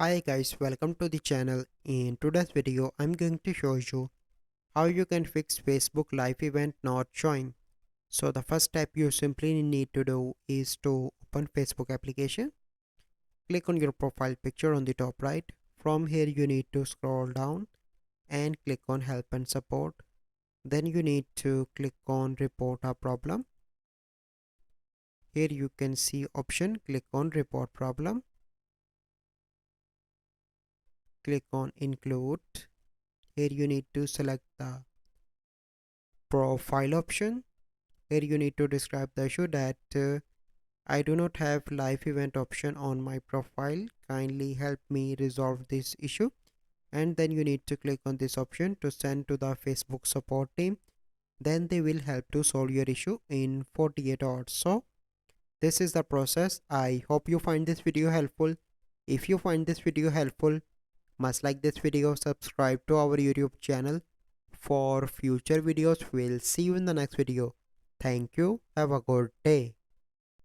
Hi guys, welcome to the channel. In today's video, I'm going to show you how you can fix Facebook live event not showing. So the first step you simply need to do is to open Facebook application. Click on your profile picture on the top right. From here you need to scroll down and click on help and support. Then you need to click on report a problem. Here you can see option, click on report problem. Click on include. Here you need to select the profile option. Here you need to describe the issue that I do not have live event option on my profile. Kindly help me resolve this issue. And then you need to click on this option to send to the Facebook support team. Then they will help to solve your issue in 48 hours. So this is the process. I hope you find this video helpful. If you find this video helpful, must like this video, subscribe to our YouTube channel for future videos. We'll see you in the next video. Thank you. Have a good day.